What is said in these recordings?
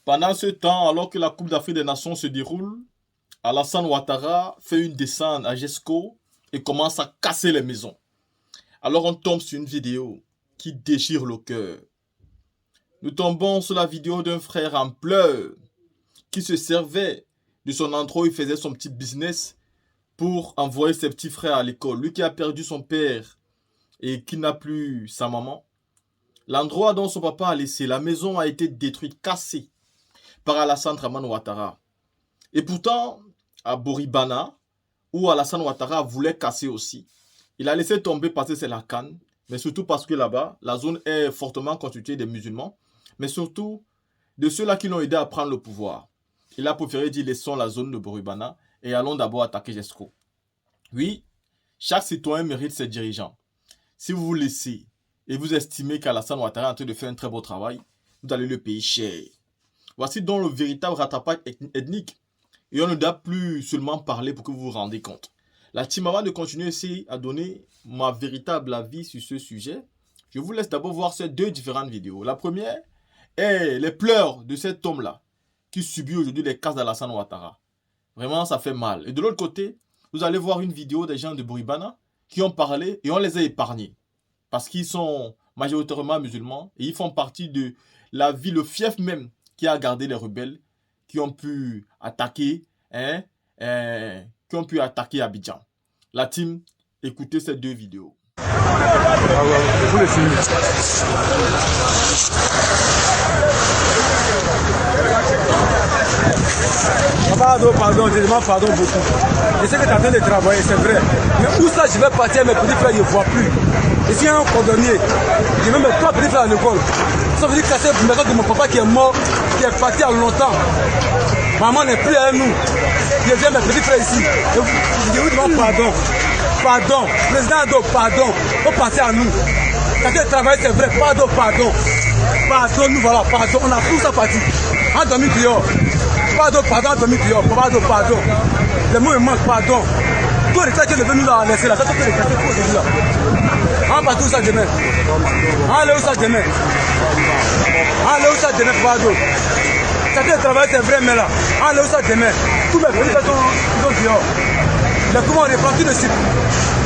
Pendant ce temps, alors que la Coupe d'Afrique des Nations se déroule, Alassane Ouattara fait une descente à Jesco et commence à casser les maisons. Alors on tombe sur une vidéo qui déchire le cœur. Nous tombons sur la vidéo d'un frère en pleurs qui se servait de son endroit où il faisait son petit business pour envoyer ses petits frères à l'école. Lui qui a perdu son père et qui n'a plus sa maman. L'endroit dont son papa a laissé, la maison a été détruite, cassée par Alassane Dramane Ouattara. Et pourtant, à Boribana, où Alassane Ouattara voulait casser aussi, il a laissé tomber parce que c'est la Cannes, mais surtout parce que là-bas, la zone est fortement constituée des musulmans, mais surtout de ceux-là qui l'ont aidé à prendre le pouvoir. Il a préféré dire laissons la zone de Boribana et allons d'abord attaquer Jesco. Oui, chaque citoyen mérite ses dirigeants. Si vous vous laissez et vous estimez qu'Alassane Ouattara est en train de faire un très beau travail, vous allez le payer cher. Voici donc le véritable rattrapage ethnique. Et on ne doit plus seulement parler pour que vous vous rendez compte. La team, avant de continuer ici à donner ma véritable avis sur ce sujet, je vous laisse d'abord voir ces deux différentes vidéos. La première est les pleurs de cet homme-là qui subit aujourd'hui les casses d'Alassane Ouattara. Vraiment, ça fait mal. Et de l'autre côté, vous allez voir une vidéo des gens de Boribana qui ont parlé et on les a épargnés. Parce qu'ils sont majoritairement musulmans et ils font partie de la ville, le fief même, qui a gardé les rebelles qui ont pu attaquer, Abidjan. La team, écoutez ces deux vidéos. Vous les filmez. Pardon, je demande pardon beaucoup. Je sais que tu es en train de travailler, c'est vrai. Mais où ça je vais partir, mes petits frères, je ne vois plus. Je suis un cordonnier. Je mets mes trois petits frères à l'école. Ça veut dire que c'est la maison de mon papa qui est mort, qui est parti il y a longtemps. Maman n'est plus avec nous. Je viens mes petits frères ici. Je vous demande pardon. Pardon. Président Ado, pardon. Faut passer à nous. Quand tu travailles, c'est vrai. Pardon. Pardon, nous voilà. Pardon. On a tout ça parti. En demi-prière. Pardon. Pardon. Les mots me manquent, pardon. Tout le temps que nous là, laisser là. Ça te fait les casser pour aujourd'hui là. On va tout ça demain. Allez où ça demain. Pardon. Ça te travaille, c'est vrai, mais là. Allez où ça demain. Tous mes petits sont dehors. Les comment on est parti de suite.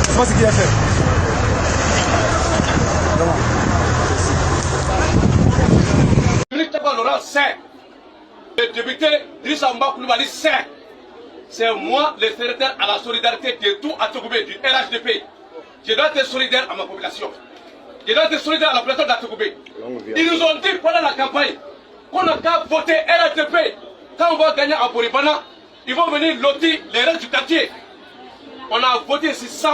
C'est pas ce qu'il a fait. Laurent sait. Le député Drissa Mba Coulibaly sait. C'est moi le secrétaire à la solidarité de tout Atogoubé, du RHDP. Je dois être solidaire à ma population. Je dois être solidaire à la population d'Atogoubé. Ils nous ont dit pendant la campagne qu'on n'a qu'à voter RHDP. Quand on va gagner à Boribana, ils vont venir lotir les restes du quartier. On a voté ici 100%.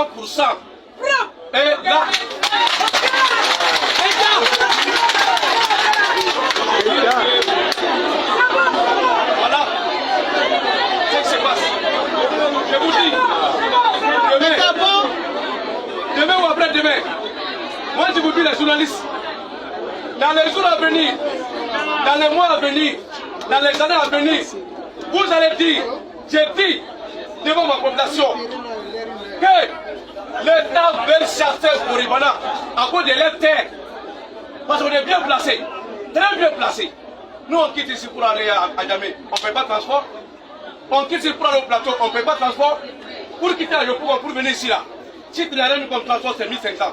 Et là... Voilà. C'est ce qui se passe. Je vous dis, demain ou après-demain, moi je vous dis les journalistes, dans les jours à venir, dans les mois à venir, dans les années à venir, vous allez dire, j'ai dit devant ma population que l'État veut chasser Boribana à cause de leur terre. Parce qu'on est bien placé, très bien placé. Nous on quitte ici pour aller à Djamé, on ne paie pas de transport. On quitte ici pour aller au plateau, on ne paie pas de transport. Pour quitter à Yopougon, pour venir ici là, si tu n'as rien comme transport, c'est 1500.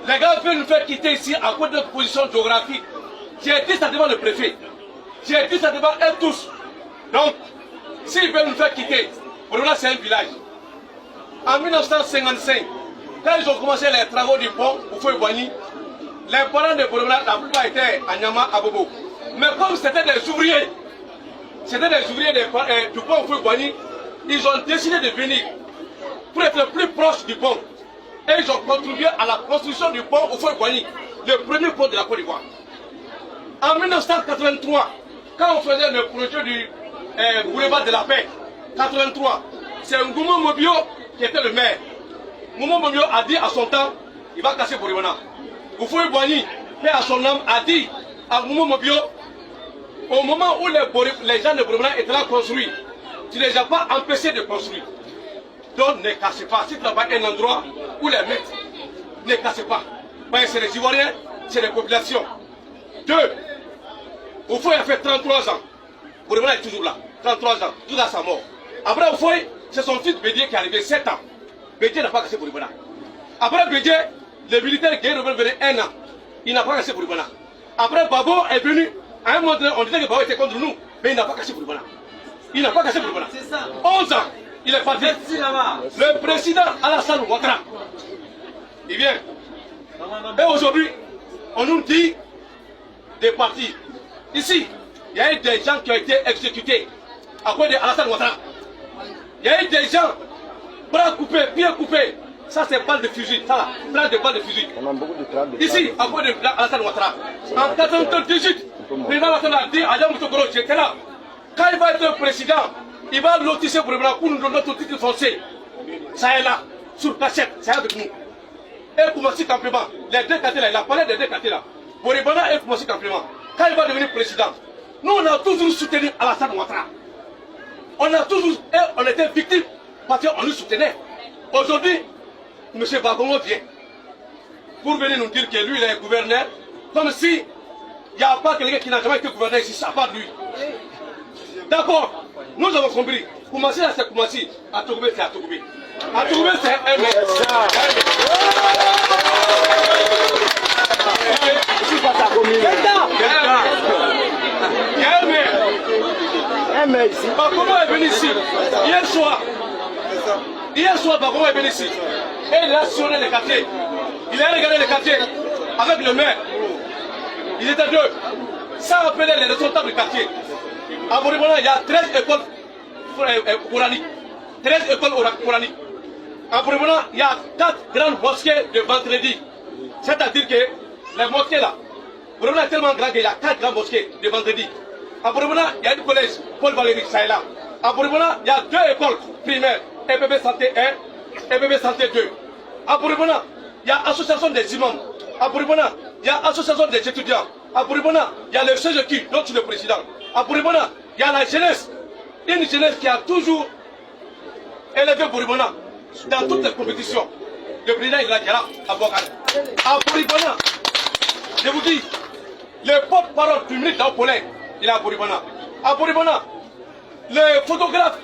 Les gars veulent nous faire quitter ici à cause de notre position géographique. J'ai dit ça devant le préfet. J'ai dit ça devant eux tous. Donc, s'ils veulent nous faire quitter, Boribana c'est un village. En 1955, quand ils ont commencé les travaux du pont au Fouet-Boigny, les parents de Boribana, la plupart étaient à Nyama, à Bobo. Mais comme c'était des ouvriers, du pont au Fouet-Boigny, ils ont décidé de venir pour être plus proches du pont. Et ils ont contribué à la construction du pont au Fouet-Boigny, le premier pont de la Côte d'Ivoire. En 1983, quand on faisait le projet du boulevard de la Paix, 83, c'est Ngoumo Mobio qui était le maire. Ngoumo Mobio a dit à son temps, il va casser Boribana. Oufoué-Boigny, paix à son âme, a dit à Ngoumo Mobio, au moment où les gens de Boribana étaient là construits, tu ne les as pas empêchés de construire. Donc ne cassez pas. Si tu n'as pas un endroit où les mettre, ne cassez pas. Parce que c'est les Ivoiriens, c'est les populations. Deux, Oufoué a fait 33 ans. Bouribana est toujours là, 33 ans, jusqu'à sa mort. Après, au foyer, c'est son fils Bédier qui est arrivé 7 ans. Bédier n'a pas cassé Bouribana. Après Bédier, les militaires guerriers rebelles venaient 1 an. Il n'a pas cassé Bouribana. Après, Babo est venu. À un moment donné, on disait que Babo était contre nous, mais il n'a pas cassé Bouribana. Il n'a pas cassé Bouribana. 11 ans, il est parti. Le président Alassane Ouattara, il vient. Et aujourd'hui, on nous dit des partis. Ici, il y a eu des gens qui ont été exécutés à cause de Alassane Ouattara. Il y a eu des gens, bras coupés, pieds coupés. Ça, c'est balles de fusil. Ça, là, plein de balles de fusil. On a beaucoup de traces. Ici, à cause de Alassane Ouattara. En 1998, le président Ouattara a dit à Yam Tokoro, j'étais là. Quand il va être président, il va lotisser pour nous donner notre titre foncier. Ça est là, sur cachette, c'est avec nous. Et Koumassi Campement, les deux quartiers là, il a parlé des deux quartiers là. Bouribana et Koumassi Campement. Quand il va devenir président, nous on a toujours soutenu Alassane Ouattara. On a toujours, et on était victimes parce qu'on nous soutenait. Aujourd'hui, M. Bagongo vient pour venir nous dire que lui il est gouverneur, comme si il n'y a pas quelqu'un qui n'a jamais été gouverneur ici, ça part de lui. D'accord, nous avons compris. Koumassi là c'est Koumassi, à Togoubé c'est à Togoubé. À Togoubé c'est un mec. Bagongo est venu ici hier soir. Hier soir, Bagongo est venu ici. Et il a sonné les quartiers. Il a regardé les quartiers avec le maire. Ils étaient deux. Ça appelait les responsables du quartier. À Bouribana, il y a 13 écoles coraniques. 13 écoles coraniques. À Bouribana, il y a 4 grandes mosquées de vendredi. C'est-à-dire que les mosquées là, Bouribana est tellement grand qu'il y a 4 grandes mosquées de vendredi. À Bouribana, il y a une collège, Paul Valéry, ça est là. À Bouribana, il y a 2 écoles primaires, EPB Santé 1, EPB Santé 2. À Bouribana, il y a l'association des imams. À Bouribana, il y a l'association des étudiants. À Bouribana, il y a le CGQ, dont tu es le président. À Bouribana, il y a la jeunesse. Une jeunesse qui a toujours élevé Bouribana dans toutes les compétitions. Le président il a là à Boakane. À Bouribana, je vous dis, le porte-parole du ministre d'Aupolin, il est à Bouribana. À Bouribana, le photographe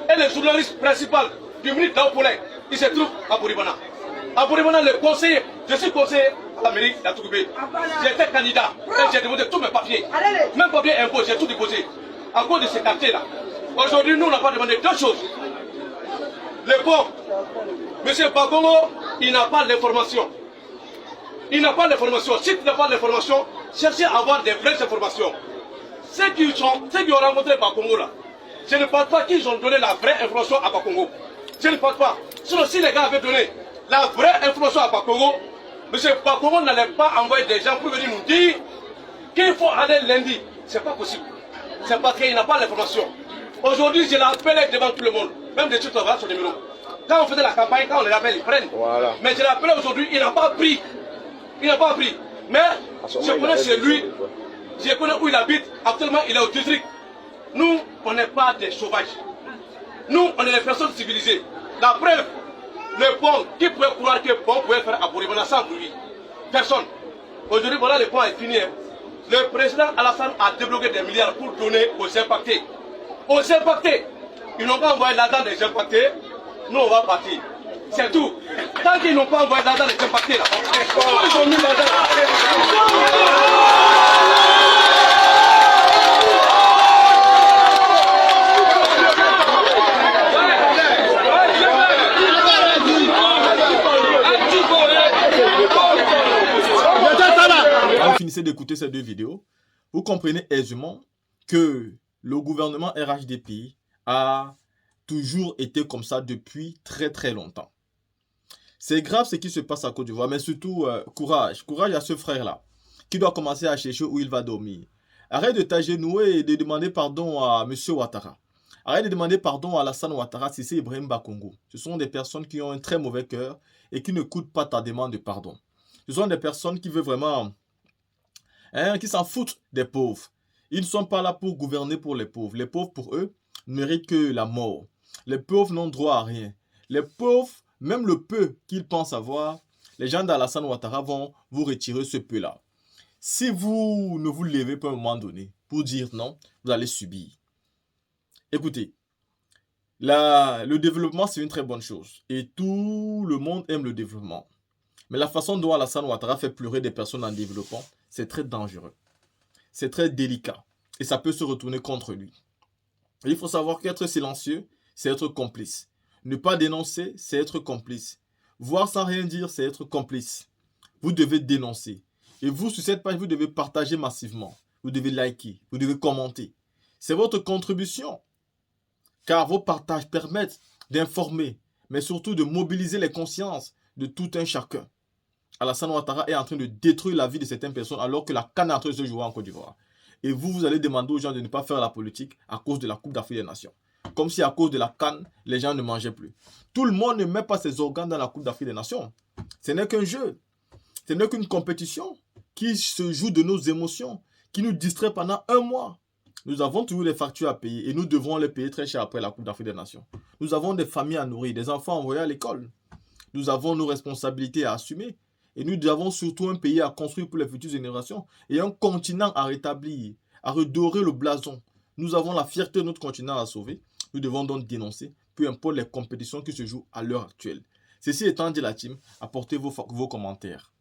et le journaliste principal du ministre d'Aupolin, il se trouve à Bouribana. À Bouribana, le conseiller, je suis conseiller à la mairie d'Atougubé. J'étais candidat et j'ai déposé tous mes papiers. Même papier impôt, j'ai tout déposé. À cause de ces quartiers-là. Aujourd'hui, nous, on n'a pas demandé 2 choses. Le pont, M. Bagongo, il n'a pas l'information. Il n'a pas l'information. Si tu n'as pas l'information, cherchez à avoir des vraies informations. Ceux qui ont rencontré Bagongo là, je ne pense pas qu'ils ont donné la vraie information à Bagongo. Je ne pense pas. Sinon, si les gars avaient donné la vraie information à Bagongo, M. Bagongo n'allait pas envoyer des gens pour venir nous dire qu'il faut aller lundi. Ce n'est pas possible. C'est parce qu'il n'a pas l'information. Aujourd'hui, je l'appelle devant tout le monde. Même des trucs, on va son numéro. Quand on faisait la campagne, quand on les appelle, ils prennent. Voilà. Mais je l'appelle aujourd'hui, il n'a pas pris. Il n'a pas pris. Mais je connais chez lui, je connais où il habite. Actuellement, il est au district. Nous, on n'est pas des sauvages. Nous, on est des personnes civilisées. La preuve, le pont, qui pouvait croire que le pont pouvait faire à Bouribana sans bruit? Personne. Aujourd'hui, voilà, le pont est fini. Le président Alassane a débloqué des milliards pour donner aux impactés. Aux impactés, ils n'ont pas envoyé l'argent des impactés, nous on va partir. C'est tout. Tant qu'ils n'ont pas envoyé l'argent des impactés là, ils ont mis l'argent. Quand vous finissez d'écouter ces 2 vidéos, vous comprenez aisément que le gouvernement RHDP a toujours été comme ça depuis très très longtemps. C'est grave ce qui se passe à Côte d'Ivoire, mais surtout courage. Courage à ce frère-là qui doit commencer à chercher où il va dormir. Arrête de t'agenouiller et de demander pardon à M. Ouattara. Arrête de demander pardon à Alassane Ouattara, Cissé Ibrahim Bakongo. Ce sont des personnes qui ont un très mauvais cœur et qui n'écoutent pas ta demande de pardon. Ce sont des personnes qui veulent vraiment... qui s'en foutent des pauvres. Ils ne sont pas là pour gouverner pour les pauvres. Les pauvres, pour eux, ne méritent que la mort. Les pauvres n'ont droit à rien. Les pauvres, même le peu qu'ils pensent avoir, les gens d'Alassane Ouattara vont vous retirer ce peu-là. Si vous ne vous levez pas à un moment donné pour dire non, vous allez subir. Écoutez, le développement, c'est une très bonne chose. Et tout le monde aime le développement. Mais la façon dont Alassane Ouattara fait pleurer des personnes en développement, c'est très dangereux. C'est très délicat. Et ça peut se retourner contre lui. Et il faut savoir qu'être silencieux, c'est être complice. Ne pas dénoncer, c'est être complice. Voir sans rien dire, c'est être complice. Vous devez dénoncer. Et vous, sur cette page, vous devez partager massivement. Vous devez liker, vous devez commenter. C'est votre contribution. Car vos partages permettent d'informer, mais surtout de mobiliser les consciences de tout un chacun. Alassane Ouattara est en train de détruire la vie de certaines personnes alors que la CAN est en train de se jouer en Côte d'Ivoire. Et vous allez demander aux gens de ne pas faire la politique à cause de la Coupe d'Afrique des Nations. Comme si à cause de la CAN, les gens ne mangeaient plus. Tout le monde ne met pas ses organes dans la Coupe d'Afrique des Nations. Ce n'est qu'un jeu. Ce n'est qu'une compétition qui se joue de nos émotions, qui nous distrait pendant un mois. Nous avons toujours des factures à payer et nous devrons les payer très cher après la Coupe d'Afrique des Nations. Nous avons des familles à nourrir, des enfants à envoyer à l'école. Nous avons nos responsabilités à assumer et nous avons surtout un pays à construire pour les futures générations et un continent à rétablir, à redorer le blason. Nous avons la fierté de notre continent à sauver. Nous devons donc dénoncer, peu importe les compétitions qui se jouent à l'heure actuelle. Ceci étant dit, la team, apportez vos commentaires.